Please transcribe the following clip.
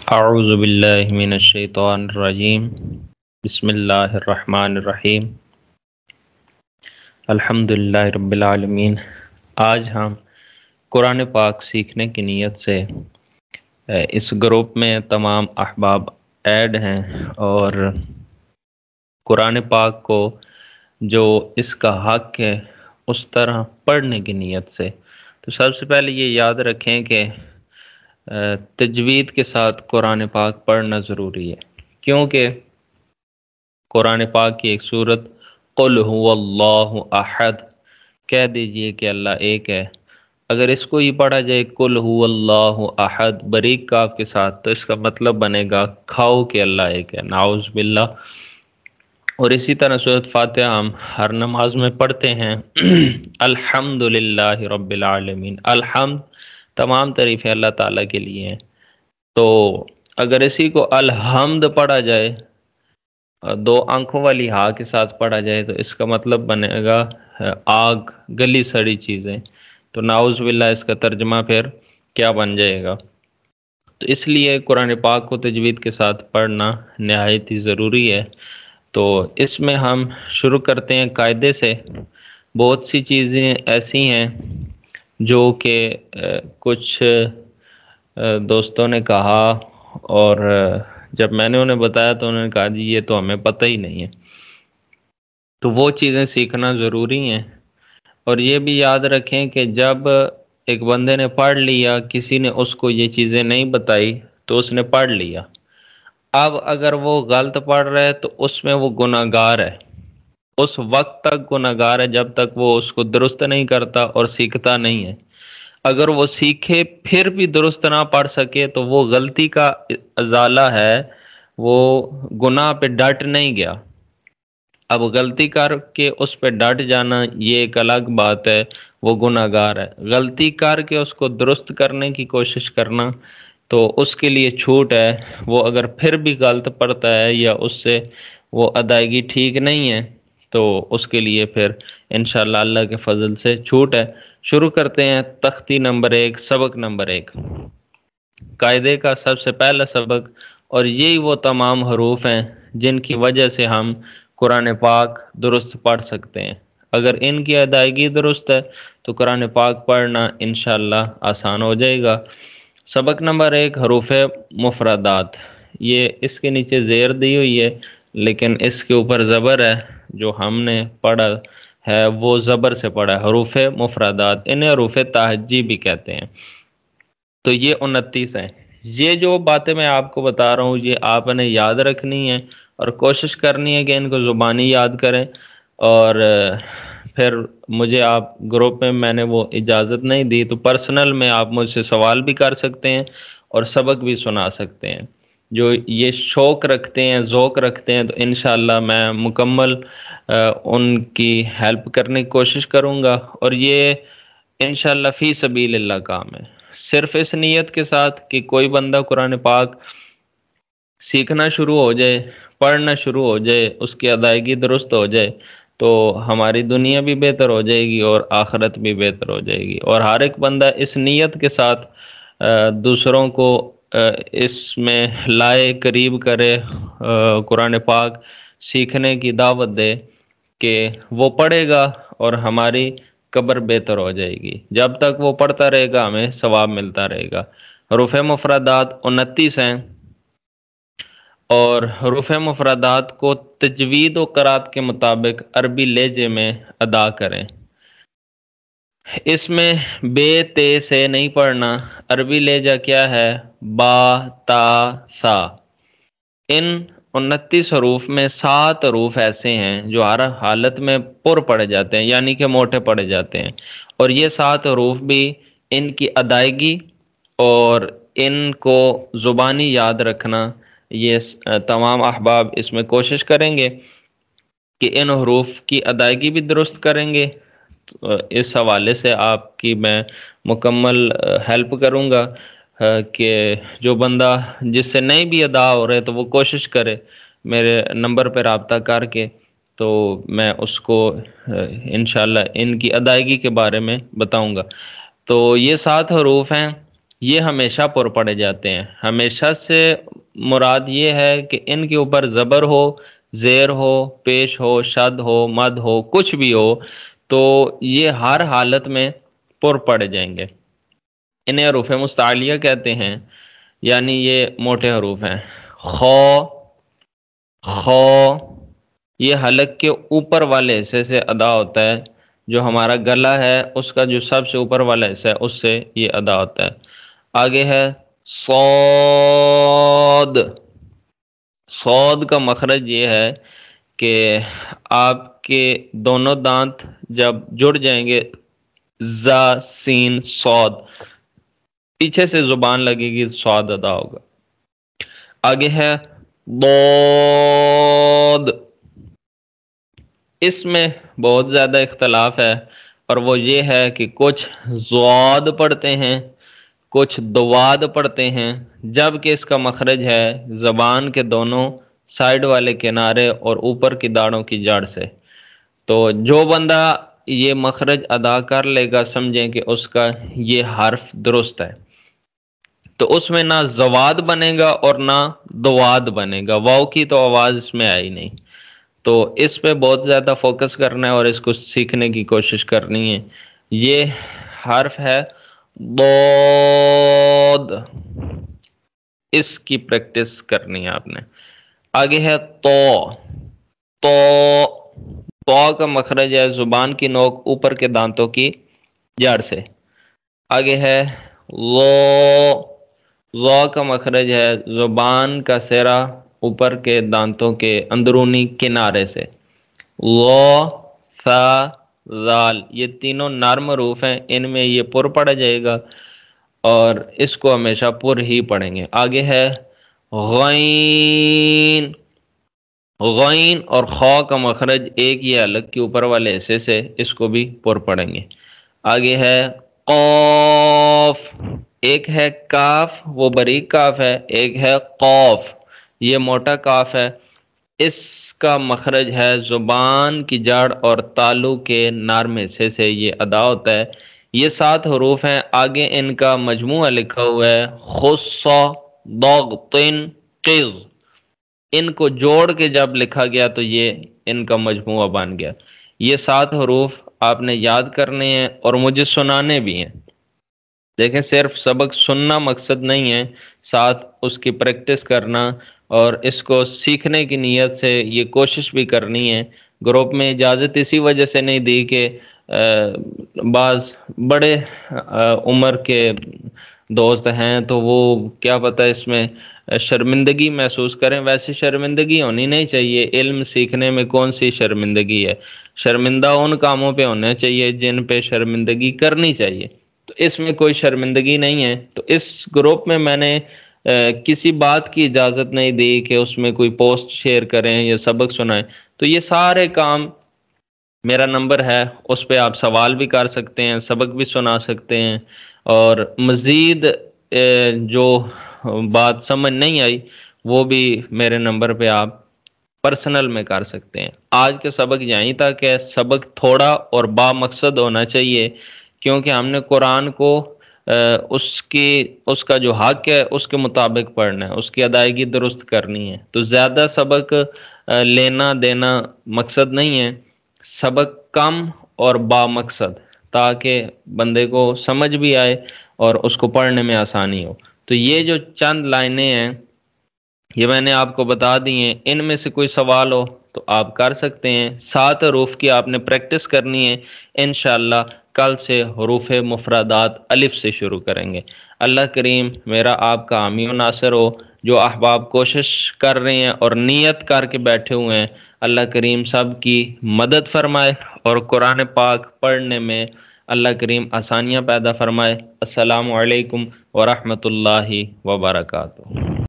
اعوذ باللہ من الشیطان الرجیم بسم اللہ الرحمن الرحیم الحمدللہ رب العالمین۔ آج ہم قرآن پاک سیکھنے کی نیت سے اس گروپ میں تمام احباب ایڈ ہیں اور قرآن پاک کو جو اس کا حق ہے اس طرح پڑھنے کی نیت سے، تو سب سے پہلے یہ یاد رکھیں کہ تجوید کے ساتھ قرآن پاک پڑھنا ضروری ہے، کیونکہ قرآن پاک کی ایک صورت قل هو اللہ احد، کہہ دیجئے کہ اللہ ایک ہے، اگر اس کو ہی پڑھا جائے قل هو اللہ احد باریک کاف کے ساتھ تو اس کا مطلب بنے گا کھاؤ کہ اللہ ایک ہے، نعوذ باللہ۔ اور اسی طرح سورۃ فاتحہ ہم ہر نماز میں پڑھتے ہیں الحمدللہ رب العالمین، الحمد تمام تعریفیں اللہ تعالیٰ کے لیے ہیں، تو اگر اسی کو الحمد پڑھا جائے دو آنکھوں والی ہا کے ساتھ پڑھا جائے تو اس کا مطلب بنے گا آگ، گلی سڑی چیزیں، تو نعوذ باللہ اس کا ترجمہ پھر کیا بن جائے گا۔ تو اس لیے قرآن پاک کو تجوید کے ساتھ پڑھنا نہایت ہی ضروری ہے۔ تو اس میں ہم شروع کرتے ہیں قاعدے سے۔ بہت سی چیزیں ایسی ہیں جو کہ کچھ دوستوں نے کہا اور جب میں نے انہیں بتایا تو انہوں نے کہا جی یہ تو ہمیں پتہ ہی نہیں ہے، تو وہ چیزیں سیکھنا ضروری ہیں۔ اور یہ بھی یاد رکھیں کہ جب ایک بندے نے پڑھ لیا، کسی نے اس کو یہ چیزیں نہیں بتائی تو اس نے پڑھ لیا، اب اگر وہ غلط پڑھ رہا ہے تو اس میں وہ گناہ گار ہے، اس وقت تک گناہ گار ہے جب تک وہ اس کو درست نہیں کرتا اور سیکھتا نہیں ہے۔ اگر وہ سیکھے پھر بھی درست نہ پڑھ سکے تو وہ غلطی کا ازالہ ہے، وہ گناہ پہ ڈٹ نہیں گیا۔ اب غلطی کر کے اس پہ ڈٹ جانا یہ ایک الگ بات ہے، وہ گناہ گار ہے۔ غلطی کر کے اس کو درست کرنے کی کوشش کرنا تو اس کے لیے چھوٹ ہے، وہ اگر پھر بھی غلط پڑتا ہے یا اس سے وہ ادائیگی ٹھیک نہیں ہے تو اس کے لیے پھر انشاءاللہ اللہ کے فضل سے چھوٹ ہے۔ شروع کرتے ہیں تختی نمبر 1، سبق نمبر 1، قاعدے کا سب سے پہلا سبق، اور یہی وہ تمام حروف ہیں جن کی وجہ سے ہم قرآن پاک درست پڑھ سکتے ہیں۔ اگر ان کی ادائیگی درست ہے تو قرآن پاک پڑھنا انشاءاللہ آسان ہو جائے گا۔ سبق نمبر 1، حروف مفردات۔ یہ اس کے نیچے زیر دی ہوئی ہے لیکن اس کے اوپر زبر ہے، جو ہم نے پڑھا ہے وہ زبر سے پڑھا ہے، حروف مفردات، انہیں حروف تہجی بھی کہتے ہیں۔ تو یہ 29 ہیں۔ یہ جو باتیں میں آپ کو بتا رہا ہوں یہ آپ نے یاد رکھنی ہے اور کوشش کرنی ہے کہ ان کو زبانی یاد کریں، اور پھر مجھے آپ گروپ میں نے وہ اجازت نہیں دی تو پرسنل میں آپ مجھ سے سوال بھی کر سکتے ہیں اور سبق بھی سنا سکتے ہیں۔ جو یہ شوق رکھتے ہیں، ذوق رکھتے ہیں، تو انشاءاللہ میں مکمل ان کی ہیلپ کرنے کی کوشش کروں گا، اور یہ انشاءاللہ فی سبیل اللہ کام ہے، صرف اس نیت کے ساتھ کہ کوئی بندہ قرآن پاک سیکھنا شروع ہو جائے، پڑھنا شروع ہو جائے، اس کی ادائیگی درست ہو جائے تو ہماری دنیا بھی بہتر ہو جائے گی اور آخرت بھی بہتر ہو جائے گی۔ اور ہر ایک بندہ اس نیت کے ساتھ دوسروں کو اس میں لائے، قریب کرے، قرآن پاک سیکھنے کی دعوت دے کہ وہ پڑھے گا اور ہماری قبر بہتر ہو جائے گی۔ جب تک وہ پڑھتا رہے گا ہمیں ثواب ملتا رہے گا۔ حروف مفردات 29 ہیں، اور حروف مفردات کو تجوید و قرات کے مطابق عربی لہجے میں ادا کریں۔ اس میں بے تے سے نہیں پڑھنا۔ عربی لہجہ کیا ہے؟ با تا سا۔ ان 29 حروف میں 7 حروف ایسے ہیں جو ہر حالت میں پر پڑھے جاتے ہیں، یعنی کہ موٹے پڑھے جاتے ہیں، اور یہ 7 حروف بھی ان کی ادائیگی اور ان کو زبانی یاد رکھنا، یہ تمام احباب اس میں کوشش کریں گے کہ ان حروف کی ادائیگی بھی درست کریں گے۔ تو اس حوالے سے آپ کی میں مکمل ہیلپ کروں گا کہ جو بندہ جس سے نہیں بھی ادا ہو رہے تو وہ کوشش کرے میرے نمبر پہ رابطہ کر کے، تو میں اس کو انشاءاللہ ان کی ادائیگی کے بارے میں بتاؤں گا۔ تو یہ 7 حروف ہیں، یہ ہمیشہ پر پڑے جاتے ہیں۔ ہمیشہ سے مراد یہ ہے کہ ان کے اوپر زبر ہو، زیر ہو، پیش ہو، شد ہو، مد ہو، کچھ بھی ہو، تو یہ ہر حالت میں پر پڑے جائیں گے۔ انہیں حروف مستعلیہ کہتے ہیں، یعنی یہ موٹے حروف ہیں۔ خو، خو، یہ حلق کے اوپر والے حصے سے ادا ہوتا ہے، جو ہمارا گلا ہے اس کا جو سب سے اوپر والا حصہ ہے اس سے یہ ادا ہوتا ہے۔ آگے ہے صاد۔ صاد کا مخرج یہ ہے کہ آپ کے دونوں دانت جب جڑ جائیں گے، زا، سین، صاد، پیچھے سے زبان لگے گی، صاد ادا ہوگا۔ آگے ہے ضاد۔ اس میں بہت زیادہ اختلاف ہے، اور وہ یہ ہے کہ کچھ ضاد پڑھتے ہیں، کچھ دواد پڑھتے ہیں، جبکہ اس کا مخرج ہے زبان کے دونوں سائڈ والے کنارے اور اوپر کی داڑھوں کی جڑ سے۔ تو جو بندہ یہ مخرج ادا کر لے گا، سمجھیں کہ اس کا یہ حرف درست ہے۔ تو اس میں نہ زواد بنے گا اور نہ دواد بنے گا، واو کی تو آواز اس میں آئی نہیں۔ تو اس پہ بہت زیادہ فوکس کرنا ہے اور اس کو سیکھنے کی کوشش کرنی ہے۔ یہ حرف ہے ضاد، اس کی پریکٹس کرنی ہے آپ نے۔ آگے ہے تو۔ تو، تو کا مخرج ہے زبان کی نوک اوپر کے دانتوں کی جڑ سے۔ آگے ہے ضو۔ ضو کا مخرج ہے زبان کا سرا اوپر کے دانتوں کے اندرونی کنارے سے۔ ضو، ثا، ذال، یہ تینوں نرم حروف ہیں، ان میں یہ پر پڑا جائے گا اور اس کو ہمیشہ پر ہی پڑھیں گے۔ آگے ہے غین۔ غین اور خا کا مخرج ایک ہی حلق کے اوپر والے حصے سے، اس کو بھی پر پڑھیں گے۔ آگے ہے قاف۔ ایک ہے کاف، وہ باریک کاف ہے، ایک ہے قاف، یہ موٹا کاف ہے۔ اس کا مخرج ہے زبان کی جڑ اور تالو کے نرم حصے سے یہ ادا ہوتا ہے۔ یہ 7 حروف ہیں۔ آگے ان کا مجموعہ لکھا ہوا ہے خص، ضغط، قذ۔ ان کو جوڑ کے جب لکھا گیا تو یہ ان کا مجموعہ بن گیا۔ یہ 7 حروف آپ نے یاد کرنے ہیں اور مجھے سنانے بھی ہیں۔ دیکھیں، صرف سبق سننا مقصد نہیں ہے، ساتھ اس کی پریکٹس کرنا اور اس کو سیکھنے کی نیت سے یہ کوشش بھی کرنی ہے۔ گروپ میں اجازت اسی وجہ سے نہیں دی کہ بعض بڑے عمر کے دوست ہیں تو وہ کیا پتہ اس میں شرمندگی محسوس کریں۔ ویسے شرمندگی ہونی نہیں چاہیے، علم سیکھنے میں کون سی شرمندگی ہے؟ شرمندہ ان کاموں پہ ہونا چاہیے جن پہ شرمندگی کرنی چاہیے، تو اس میں کوئی شرمندگی نہیں ہے۔ تو اس گروپ میں نے کسی بات کی اجازت نہیں دی کہ اس میں کوئی پوسٹ شیئر کریں یا سبق سنائیں۔ تو یہ سارے کام، میرا نمبر ہے، اس پہ آپ سوال بھی کر سکتے ہیں، سبق بھی سنا سکتے ہیں، اور مزید جو بات سمجھ نہیں آئی وہ بھی میرے نمبر پہ آپ پرسنل میں کر سکتے ہیں۔ آج کے سبق یہیں تک ہے۔ سبق تھوڑا اور با مقصد ہونا چاہیے، کیونکہ ہم نے قرآن کو اس کا جو حق ہے اس کے مطابق پڑھنا ہے، اس کی ادائیگی درست کرنی ہے۔ تو زیادہ سبق لینا دینا مقصد نہیں ہے، سبق کم اور با مقصد، تاکہ بندے کو سمجھ بھی آئے اور اس کو پڑھنے میں آسانی ہو۔ تو یہ جو چند لائنیں ہیں یہ میں نے آپ کو بتا دی ہیں، ان میں سے کوئی سوال ہو تو آپ کر سکتے ہیں۔ 7 حروف کی آپ نے پریکٹس کرنی ہے۔ انشاءاللہ کل سے حروف مفردات الف سے شروع کریں گے۔ اللہ کریم میرا آپ کا حامی و ناصر ہو۔ جو احباب کوشش کر رہے ہیں اور نیت کر کے بیٹھے ہوئے ہیں، اللہ کریم سب کی مدد فرمائے اور قرآن پاک پڑھنے میں اللہ کریم آسانیاں پیدا فرمائے۔ السلام علیکم ورحمۃ اللہ وبرکاتہ۔